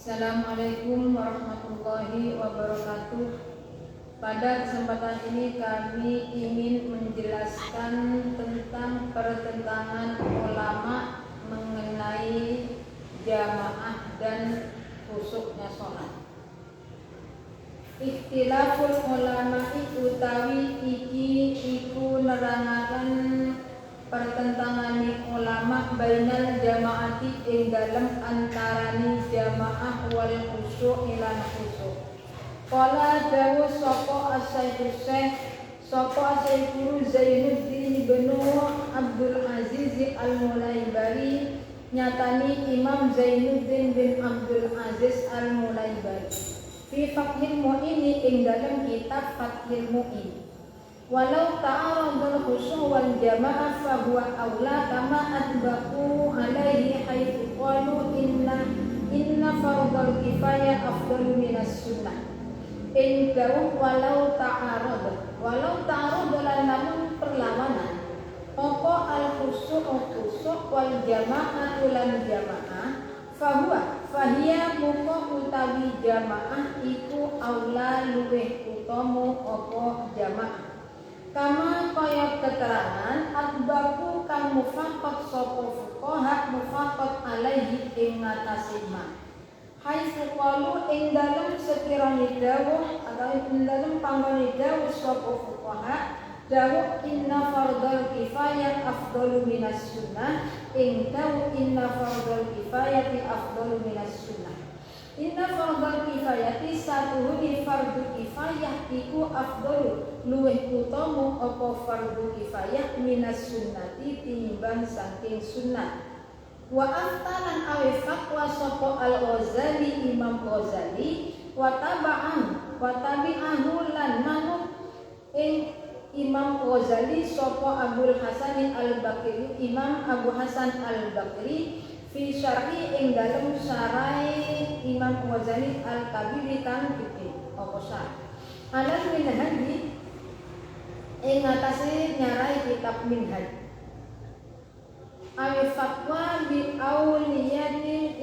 Assalamualaikum warahmatullahi wabarakatuh. Pada kesempatan ini kami ingin menjelaskan tentang pertentangan ulama mengenai jamaah dan khusyuknya sholat. Ikhtilaful ulama'i utawi iki iku nerangaken pertentangane ulama bainal jamaati ing dalem antarane jamaah wal khusyuk lan khusyuk. Qala dawu sapa Syekh Zainuddin bin Abdul Aziz Al-Mulaibari, nyatani Imam Zainuddin bin Abdul Aziz Al-Mulaibari fi Fathil Mu'in ing dalem kitab Fathil Mu'in. Walau ta'aradul khusyuk wal jama'ah fa huwa aula kama atbaqu alaihi haitsu qalu inna fardhal kifayah afdalu minas sunnah. In dawu walau ta'arud namun perlawanan apa al khusyuk wal jama'ah lan jamaah fahiya muka utawi jamaah iku aula luweh utama apa jamaah. Kama kaya keterangan atbaku kang mufaqqat sapa fuqaha mufaqqat alaihi ing ngatasi ma. Hai fuqalu ing dalem sekirane dawuh atau ing dalem panggone dawuh sapa fuqaha dawuh inna fardhal kifayah afdalu minas sunnah ing dawuh inna fardhal kifayati afdalu minas sunnah. Inna fardhal kifayati satuhune fardu kifayah iku afdalu luwih utama apa fardu kifayah minas sunnati tinimbang saking sunnah. Wa aftalan awe fatwa sapa Al-Ghazali Imam Ghazali wa tabi'ahu lan manut ing Imam Ghazali sapa Abul Hasan Al-Bakri Imam Abu Hasan Al-Bakri fi syarhi ing dalem sarai Imam Ghazali Al-Kabir kang gede apa syarh alal minhaj ing atase nyarai kitab minhaj awi fatwa bi awliyatin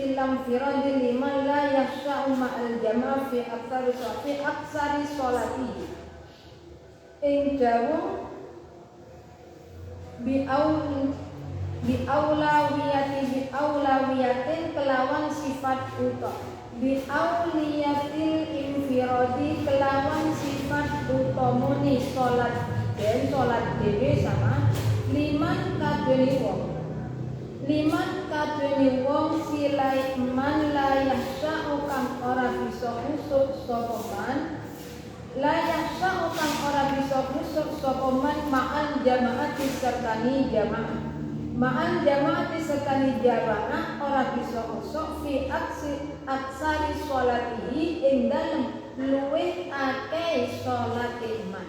ilam firadil liman la yasha'u ma'al jamaah fi aksari sholati ing dawuh bi aulawiyatin kelawan sifat uta bi auliyatil infiradi kelawan sifat utamane salat dan salat dhewe sama liman kadene wong silai man la yahsa'u kang ora bisa khusuk sapa man la yahsa'u kang ora bisa khusuk sapa man ma'al jamaati sertani jamaah ma'al jamaati sertani jamaah ora bisa khusuk fi aksari sholatihi ing dalem luwih akeh sholate man.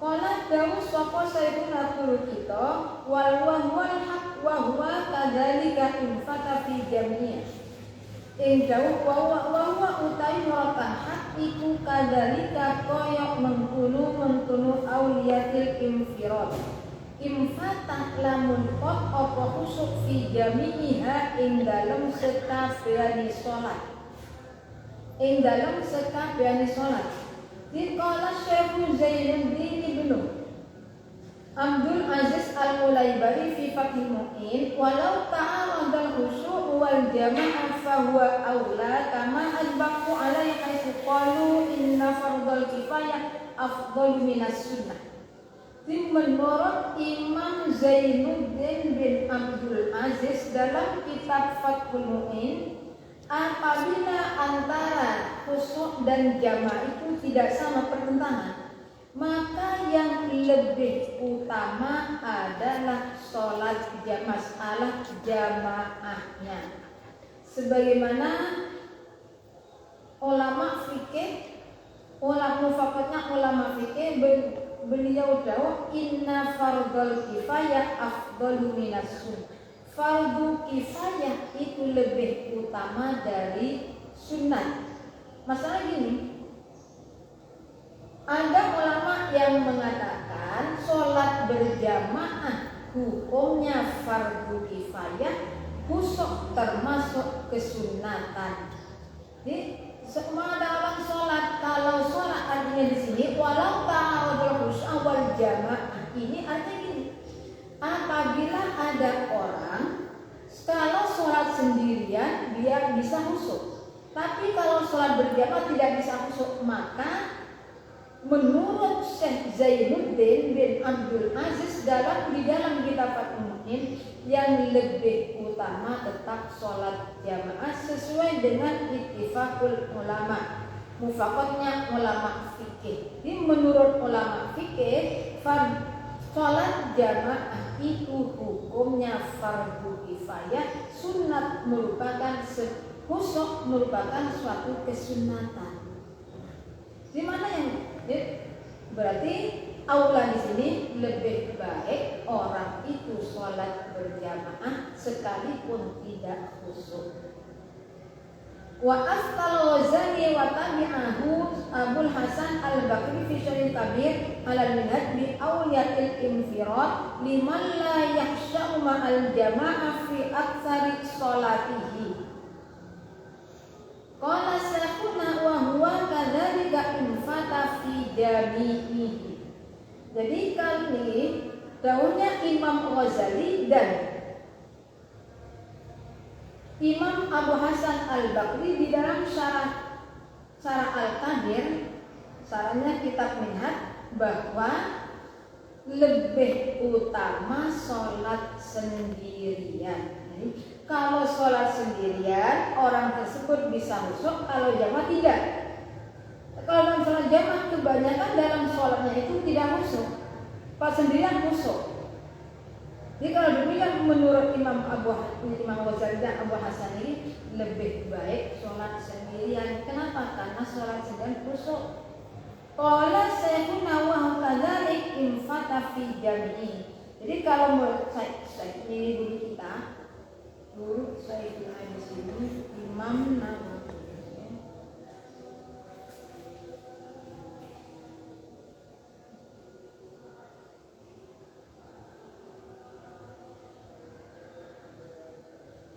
Kala dawuh sapa sayyidun atur kita wal haq wa huwa kadzalika infata fi jami'ah. Ing dawuh wa utawi warakan hak iku kadzalika kaya mengkono auliyatil infirad. Imfatah lamun kot apa khusuk fi jami'iha ing dalem sekabehane salat. Ing dalem sekabehane salat. Dikala Syekh Zainuddin bin Abdul Aziz Al-Mulaibari fi Fathil Mu'in walau ta'aradal khusyuk wal jama'ah fa huwa aula kama adbaqu alaihi haitsu qalu inna fardhal kifayah afdalu minas sunnah. Menurut Imam Zainuddin bin Abdul Aziz dalam kitab Fathul Mu'in, apabila antara khusyuk dan jamaah itu tidak sama pertentangan, maka yang lebih utama adalah sholat masalah jamaahnya. Sebagaimana ulama fikih, ulama fikih beliau dawuh inna fardhal kifayah afdalu minas sunnah. Fardu kifayah itu lebih utama dari sunnah. Masalah gini, ada ulama yang mengatakan sholat berjamaah hukumnya fardu kifayah, khusuk termasuk kesunatan. Jadi semua dalam sholat, kalau sholat artinya di sini walau ta'arudul khusyuk wal jamaah, ini artinya gini, apabila ada orang kalau sholat sendirian dia bisa khusyuk, tapi kalau sholat berjamaah tidak bisa khusyuk, maka menurut Syekh Zainuddin bin Abdul Aziz di dalam kitab Fathul Mu'in, yang lebih utama tetap sholat jamaah sesuai dengan ittifaqul ulama, mufaqatnya ulama fikih. Jadi menurut ulama fikih, sholat jamaah itu hukumnya fardu kifayah, sunat merupakan khusyuk merupakan suatu kesunatan. Di mana yang berarti aula di sini lebih baik orang itu sholat berjamaah sekalipun tidak khusyuk. Wa afqal Ghazali wa tabi'ahu Abul Hasan Al-Bakri fi Syarih Kabir al-Minhaj bi awliyatil infirad liman la yakhsha'u ma'al jama'ah fi aktsari sholatihi. Qala syekhuna wa huwa kadzalika infata fi jami'ihi. Jadi kali daunnya Imam Ghazali dan Imam Abu Hasan Al-Bakri di dalam syarah Al-Qadir, syarahnya kitab Minhaj, bahwa lebih utama sholat sendirian. Jadi, kalau sholat sendirian orang tersebut bisa khusyuk, kalau jamaah tidak. Kalau dalam sholat jamaah kebanyakan dalam sholatnya itu tidak khusyuk, pas sendirian khusyuk. Jadi kalau demikian menurut Imam Ghazali dan Abu Hasan ini lebih baik sholat sendirian. Kenapa? Karena sholat sendirian khusyuk. Qala syekhuna wa kadzalik infata fi jami'i. Jadi kalau menurut saya ini dulu kita saya di sini Imam Nawawi.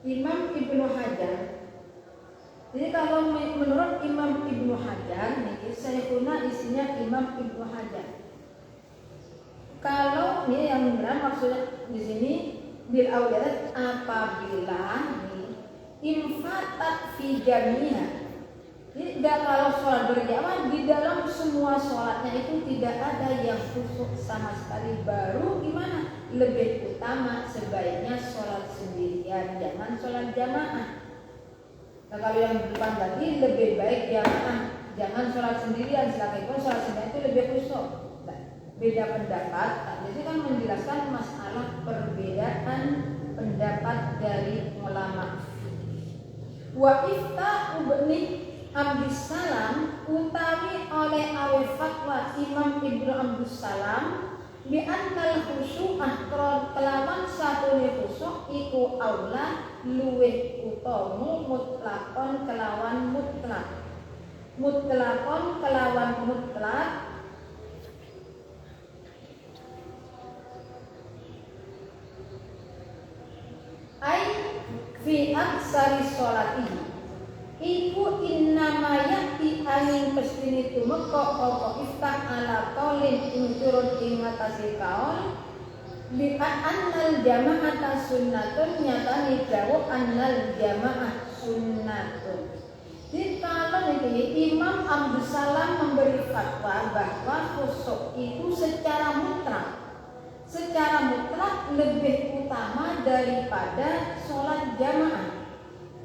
Imam Ibnu Hajar. Jadi kalau menurut Imam Ibnu Hajar, nih saya guna isinya Imam Ibnu Hajar. Kalau ini yang benar maksudnya di sini bil awliat apabila infatat fi jamiha. Jadi kalau sholat berjamaah di dalam semua sholatnya itu tidak ada yang khusyuk sama sekali, baru gimana? Lebih utama sebaiknya sholat sendirian, jangan sholat jamaah. Nah, kalau yang depan tadi lebih baik jamaah, jangan sholat sendirian, sekalipun sholat sendirian itu lebih khusyuk. Nah, beda pendapat, jadi kan menjelaskan masalah perbedaan pendapat dari ulama. Wa ifta ubni Abdus Salam utawi oleh awe fatwa Imam Ibnu Abdus Salam bi annal khusyu'ah kelawan satune khusyuk iku aula luweh utamu mutlakon kelawan mutlak ai fi aksari sholatihi iku innama yakti angin pestini tumeka apa iftah ala qaulin ing turun ing ngatasi kaul bi annal jama'ata sunnatun, nyatane dawuh annal jama'ah sunnatun. Jadi kalau ini Imam Abdus Salam memberi fatwa bahwa khusyuk itu secara mutlak lebih utama daripada sholat jamaah.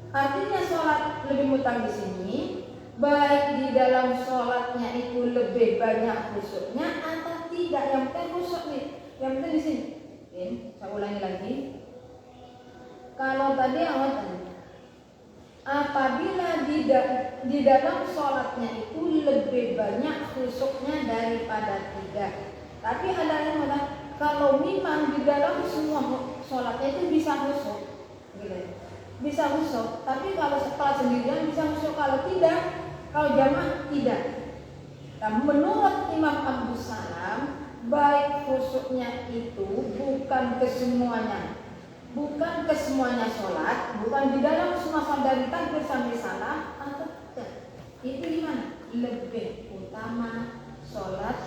Artinya sholat lebih mutlak di sini, baik di dalam sholatnya itu lebih banyak khusyuknya atau tidak, yang penting khusyuk nih, yang penting di sini. Oke, saya ulangi lagi. Kalau tadi apabila di dalam sholatnya itu lebih banyak khusyuknya daripada tidak, tapi ada yang mengatakan kalau memang di dalam semua sholatnya itu bisa khusyuk, gitu. Bisa khusyuk, tapi kalau sholat sendirian bisa khusyuk, kalau tidak, kalau jamaah tidak. Nah, menurut Imam Abdus Salam, baik khusyuknya itu bukan kesemuanya, bukan kesemuanya sholat, bukan di dalam semua sholat dari takbir sampai salam, atau tidak. Itu gimana? Lebih utama sholat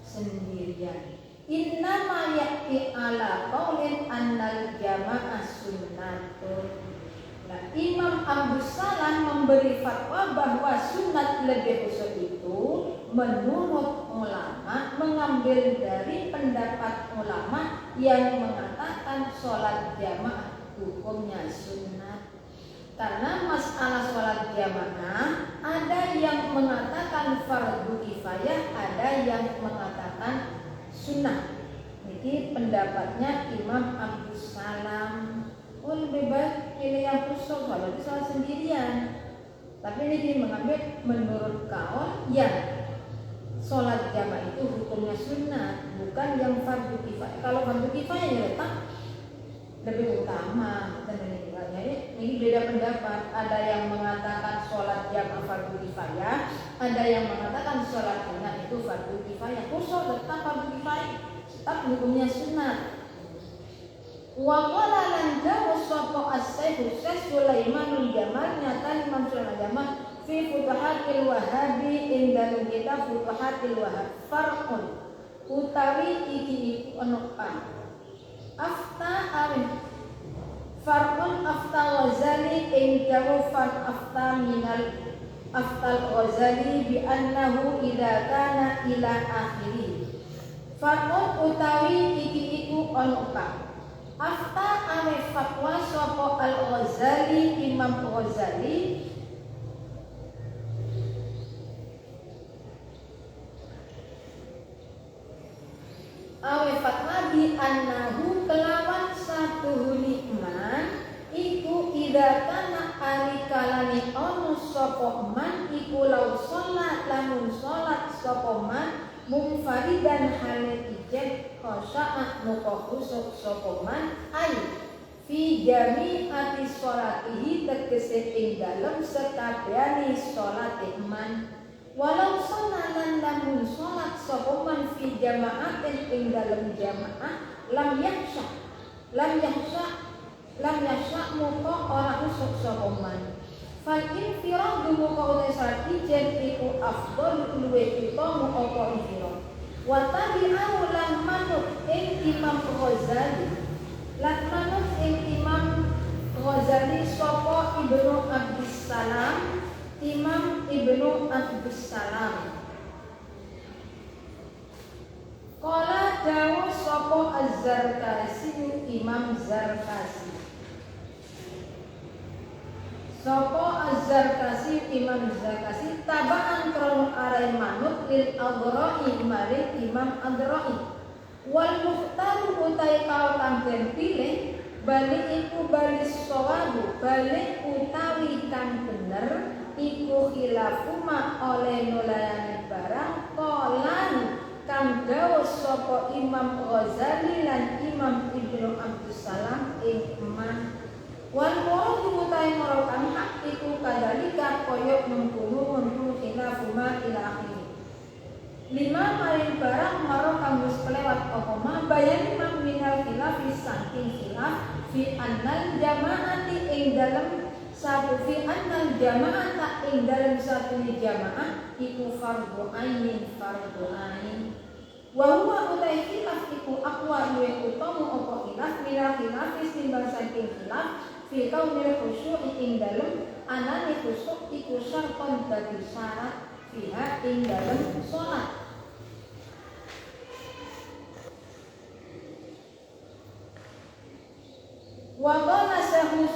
sendirian. Innama ya'ti ala qaulin annal jama'ah sunnatun. Nah, Imam Abdus Salam memberi fatwa bahwa sunat lebih khusus itu menurut ulama, mengambil dari pendapat ulama yang mengatakan sholat jamaah hukumnya sunat. Karena masalah sholat jamaah ada yang mengatakan fardu kifayah, ada yang mengatakan sunnah. Jadi pendapatnya Imam Abdus Salam. Oh, lebih baik pilih yang khusus, kalau itu sholat sendirian. Tapi ini dia mengambil menurut kaul yang sholat jamaah itu hukumnya sunnah, bukan yang fardu kifayah. Kalau fardu kifayah ya letak lebih utama. Jadi ini beda pendapat. Ada yang mengatakan sholat jamaah fardu kifayah, ada yang mengatakan sholat sunnah itu fardu kifayah. Khusus tetap fardu kifayah, tetap hukumnya sunnah. Wa qala lan jawu sapa as-Syekh Sulaimanul Jamal nyata Imam Sulaiman Jamal fi Futuhatil Wahabi ing dalem kitab Futuhatil Wahhab farqun utawi iki iku ana afta awin farqun afta Ghazali ing jawu fan afta minal aftal Ghazali bi annahu idza kana ila akhiri farqun utawi iki iku ana afta ame fatwa sapa Al-Ghazali Imam Ghazali awe fatwa di annahu kelawan satu nikman iku idza kana ari kalane ono sapa man iku lau salat lamun salat sapa man munfaridan hale ijen khosa'ah muka khusuk sokoman ay fi jami'ati sholatihi tegese ing dalem sekabehane sholate man walau sonalan lamun sholat sokoman fi jama'atin ing dalem jamaah lam yaksha muka ora khusuk sokoman fal infiradu muka utai salat ijen iku afdol luwe utama apa infirad wa tabi'ahu lan manut ing Imam Ghazali lan manut ing Imam Ghazali sapa Ibnu Abdus Salam Imam Ibnu Abdus Salam qala dawu sapa Az-Zarkasi Imam Zarkasi sapa Az-Zarkasi Imam Zarkasi tabaan krono arai manut lil Adra'i maring Imam Adra'i wal mukhtar utai kau kang den pilih bali iku bali sawabu bali utawi kang bener iku khilafuma oleh nulayani barang kolan kang dawuh sapa Imam Ghazali lan Imam Ibnu Abdus Salam ing man wan moro mutai moro kang hak iku kadalika koyok mengkunu khilafuma ila akhir lima maring barang maro kang wis kelewat apa ma bayan imam minal khilaf saking khilaf fi annal jamaati ing dalem satu fi annal jamaata ing dalem satu jamaah iku fardhu ainin wa huwa utai khilaf iku aqwa luwih utama apa khilaf minal khilaf timbang saking khilaf fi kaunil khusyuk ing dalem anane khusyuk iku syarton dadi syarat fiha ing dalem salat wa qala Syekh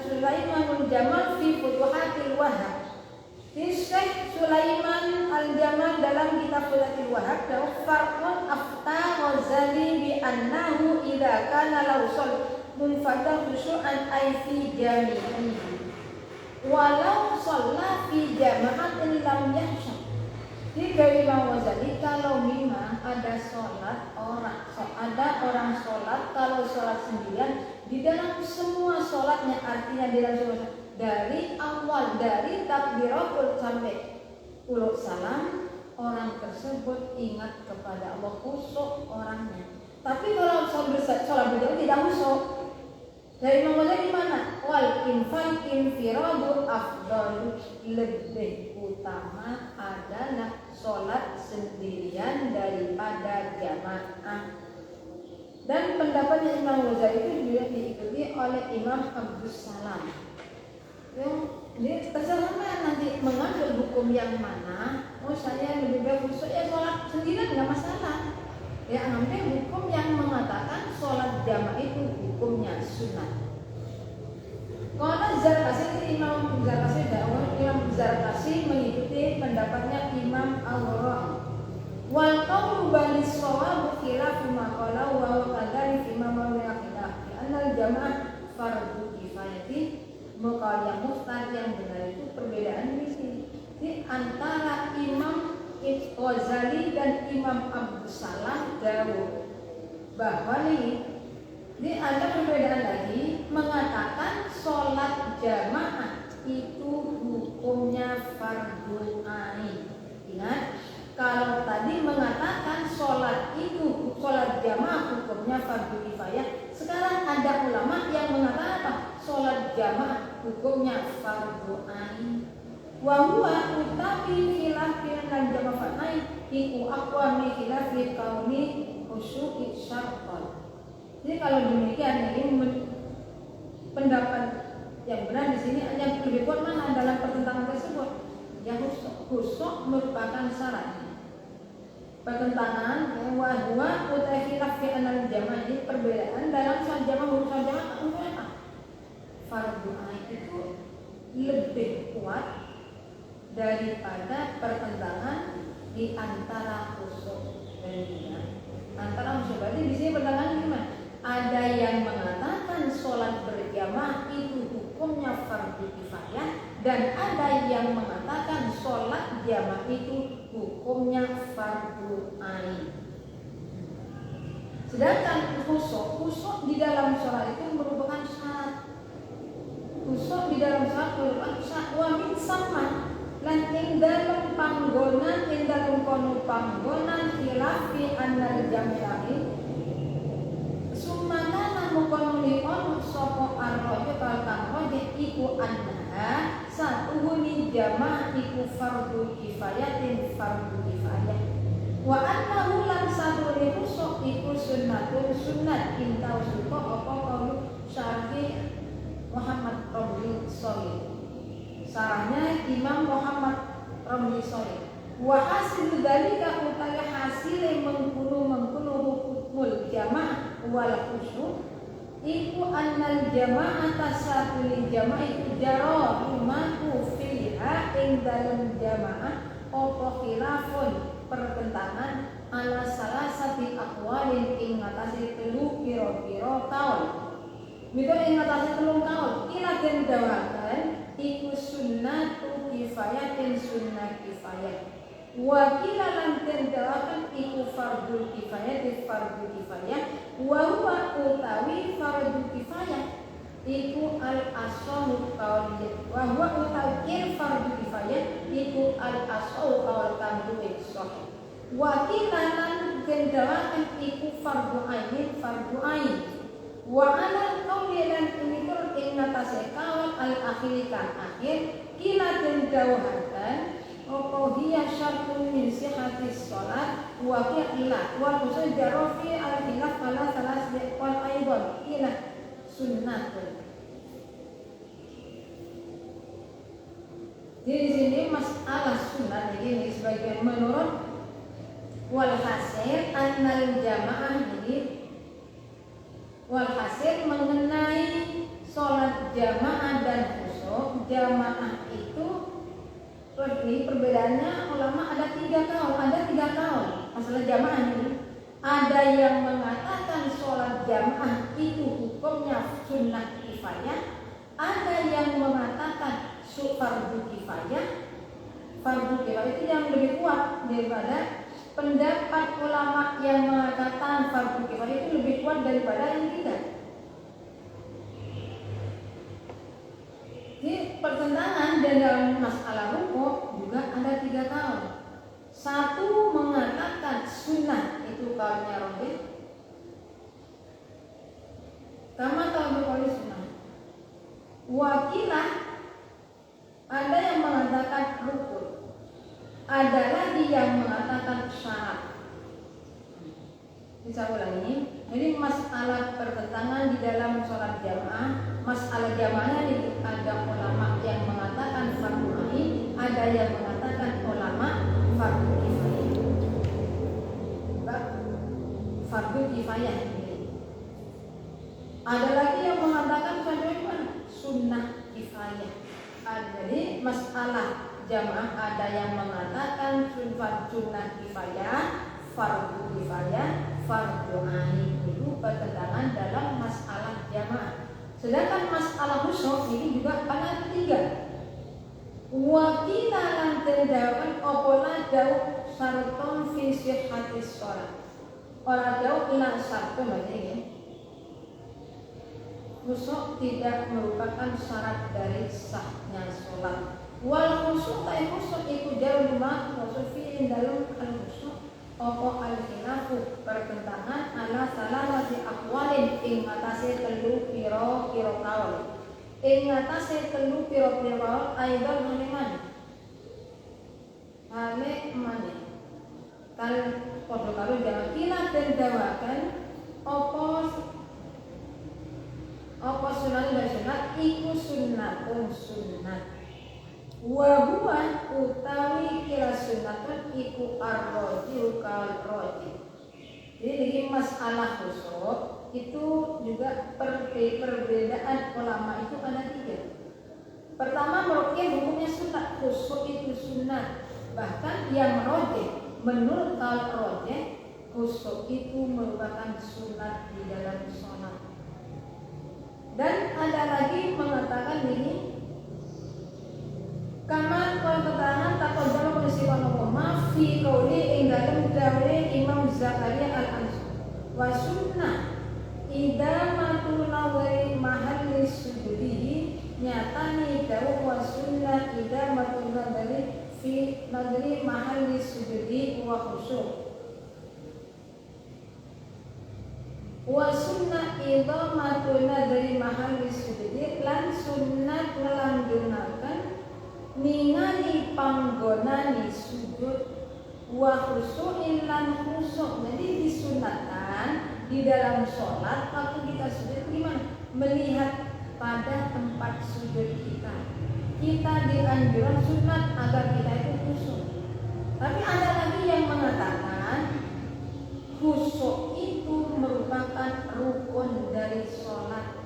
Sulaimanul Jamal fi Futuhatil Wahhab Syekh Sulaiman Al-Jamal dalam kitab Futuhatil Wahhab dawu farqun afta Ghazali bi annahu idza kana lausal munfadah khusyu'an ay fi jami'i walau sholat fi jama'atin lam yahsyam. Di Imam Ghazali kalau memang ada orang sholat kalau sholat sendirian di dalam semua sholatnya artinya di dalam sholat dari awal dari takbiratul sampai ulul salam orang tersebut ingat kepada Allah khusyuk orangnya Tapi kalau sholat berjamaah tidak khusyuk. Dari Imam Ghazali mana? Wal infiradu afdalu, lebih utama adalah sholat sendirian daripada jamaah. Dan pendapatnya Imam Ghazali itu juga diikuti oleh Imam Abdus Salam. Jadi terserah nanti mengambil hukum yang mana. Oh saya lebih baik khusyuk ya sholat sendirian nggak masalah. Ya ambil hukum yang mengatakan sholat jamaah itu hukumnya sunnah. Kalau Zarkasi, Imam Zarkasi mengikuti pendapatnya Imam Al-Ghazali. Wal qawlu bani shawab khilafu ma qala wa kadhalik Imam Al-Ghazali anna al-jamaah fardhu kifayati. Maka yang mustahil yang benar itu perbedaan di sini. Di antara Imam Ghazali dan Imam Abdus Salam jauh bahwa ini ada perbedaan lagi mengatakan sholat jamaah itu hukumnya fardhu ain. Ingat, kalau tadi mengatakan sholat jamaah hukumnya fardhu kifayah, sekarang ada ulama yang mengatakan apa? Sholat jamaah hukumnya fardhu ain. Wa huwa utabi khilafin lan jama'atai iku aqwa min khilafi kauni khusyu'i syartan. Jadi kalau demikian ini pendapat yang benar di sini yang lebih kuat mana dalam pertentangan tersebut? Yang khusyuk merupakan syarat. Pertentangan wa huwa utabi khilafi anal jamaah, ini perbedaan dalam sholat jamaah apa? Fardhu ain itu lebih kuat daripada pertentangan di antara khusyuk dan tidak. Antara khusyuk berarti di sini pertentangan gimana? Ada yang mengatakan sholat berjamaah itu hukumnya fardhu kifayah dan ada yang mengatakan sholat jamaah itu hukumnya fardhu ain. Sedangkan khusyuk di dalam sholat itu merupakan syarat. Khusyuk di dalam sholat merupakan syarat wa min sama. Lan ing dalem panggonan ing dalem kono panggonan khilafi annal jami'i sumana mukono lion sapa arrojo kang roje iku anha satuhuni jamaah iku fardhu kifayatin fardhu kifayah wa annahu lan satune khusuk iku sunnat intau suka apa kaulu syarhi Muhammad Romli Sholih. Sarahnya Imam Muhammad Romli Sholih. Wa hasil dalika utawi hasile mengkuno hukumul jamaah wal khusyuk iku annal jamaah tasatul jamaah iku jaro umaku fiha ing dalem jamaah apa khilafun pertentangan ala salasati aqwalin ing ngatasi telu pira-pira kaul. Mito ing ngatasi telung kaul ila den dawakan iku sunnatu kifayatin sunnah kifayah. Wakila lan tendawakan iku fardhu kifayah di fardhu kifayah wa huwa utawi fardhu kifayah iku al asahu qauliyah wa huwa utawi fardhu kifayah iku al asahu qaul kang duwe sahih. Wakila lan tendawakan iku fardhu ain wa ala qauli lan unikur ing natase kaul al akhirikan akhir kila tendawakan apa hiya syartun min sihhatis shalat wa qila wa tusajjaru fi al-khilaf ala salas wal aidan ila sunnatun. Di sini masalah sunat ini sebagai menurut walhasil annal jamaah ini walhasil mengenai sholat jamaah dan khusyuk. Jamaah itu ini perbedaannya ulama ada tiga kaul masalah jamaah ini. Ada yang mengatakan sholat jamaah itu hukumnya sunnah kifayah, ada yang mengatakan fardhu kifayah. Fardhu kifayah itu yang lebih kuat daripada pendapat ulama yang mengatakan fardhu kifayah itu lebih kuat daripada yang tidak. Di pertentangan dan dalam masalah hukum juga ada tiga kaul. Satu mengatakan sunnah itu kaulnya Rabi, Kama tahu sunnah. Wakilah ada yang mengatakan rukun, ada lagi yang mengatakan syarat. Bisa ulangi. Jadi masalah pertentangan di dalam sholat jamaah, masalah jamaahnya ini ada ulama yang mengatakan fardu ain, ada yang mengatakan ulama fardu kifayah. Fardu kifayah ini. Ada lagi yang mengatakan sunnah kifayah. Jadi masalah jamaah ada yang mengatakan sunnah kifayah, fardu kifayah, fardu ain. Itu pertentangan dalam masalah jamaah. Sedangkan masalah khusyuk ini juga pada ketiga. Wakila lan terdawan opola jauh syaraton fi sihhatis shalah. Ora jauh ila syaraton maksudnya. Khusyuk tidak merupakan syarat dari sahnya sholat. Wal khusyuk tai khusyuk itu jauh rumah khusyuk fi dalam al khusyuk opo al khilafu pertentangan ala salamati aqwalin ing atase telu pira kaul. Ing atase telu pira kaul aidon meneman. Hale mane. Kal padha karo jalan kila den dawakan apa sunat dan sunat iku sunnatun sunnat. Wa huwa utawi kira sunnatun iku ar-rajih kal rajih. Jadi di masalah khusyuk itu juga perbedaan ulama itu ada tiga. Pertama merupakan hukumnya sunat, khusyuk itu sunat. Bahkan yang rajih menurut kal rajih khusyuk itu merupakan sunat di dalam sholat. Dan ada lagi mengatakan ini kamar pertentangan takut dalam peristiwa Muhammad fi qauli ing dalem dawe Imam Zakaria al-Ansari wa sunnah idamatu nawari mahalli sujudihi nyatani dawu wa sunnah idamatu nadari fi nadri mahalli sujudi wa khusyuk. Wa sunnah idhamatuna dari mahal sujudi lan sunnat ngelanggengake ningali panggonane sujud wa khusyu'in lan khusyuk. Jadi disunatkan di dalam sholat waktu kita sujud gimana? Melihat pada tempat sujud kita. Kita dianjurkan sunat agar kita itu khusyuk. Tapi ada lagi yang mengatakan khusyuk itu merupakan rukun dari sholat.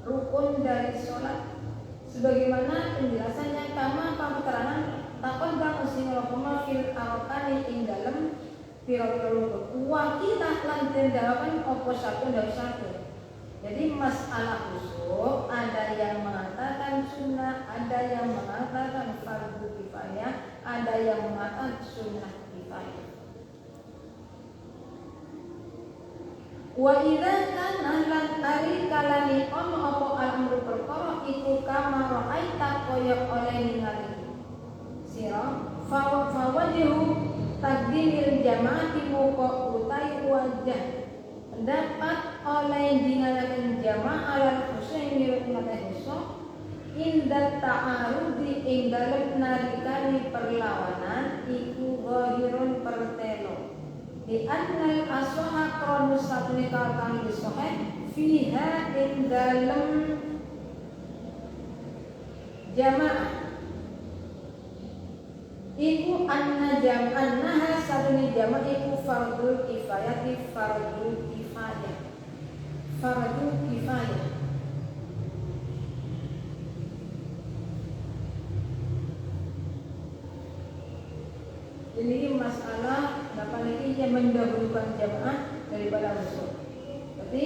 Rukun dari sholat sebagaimana penjelasannya kama keterangan takon kang usinul fil arokani ing dalem pira-pira rukun. Wakilah lan dendawaken apa satu dari satu. Jadi masalah khusyuk ada yang mengatakan sunnah, ada yang mengatakan fardu kifayah, ada yang mengatakan sunnah kifayah. Wa idza kana lan ari kalani ono apa al-amru perkara iku kama ra'aita kaya oleh ningali sira fa wajhu taqdimil jamaati muka utai wajah dapat oleh dinalaken jamaah lan khusyuk mirip mate khusyuk inda ta'arudi ing dalem nalikane perlawanan iku zahirun pertelo di annal aswaha kronus satuni kang disoheh fiha ing dalem jamaah iku annaha satuni jamaah iku fardul kifayah fardu kifayah. Jadi masalah dapat lagi yang mendahulukan jamaah daripada khusyuk. Tapi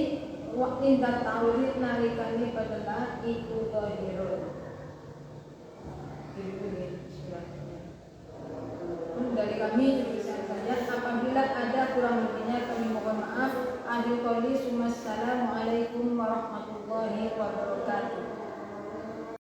waktu tak tauhid nalikani pada iku zahirun. Itu nih suratnya. Dari kami tulisan saja. Apabila ada kurang lebihnya kami mohon maaf. Akhir qouli, assalamualaikum warahmatullahi wabarakatuh.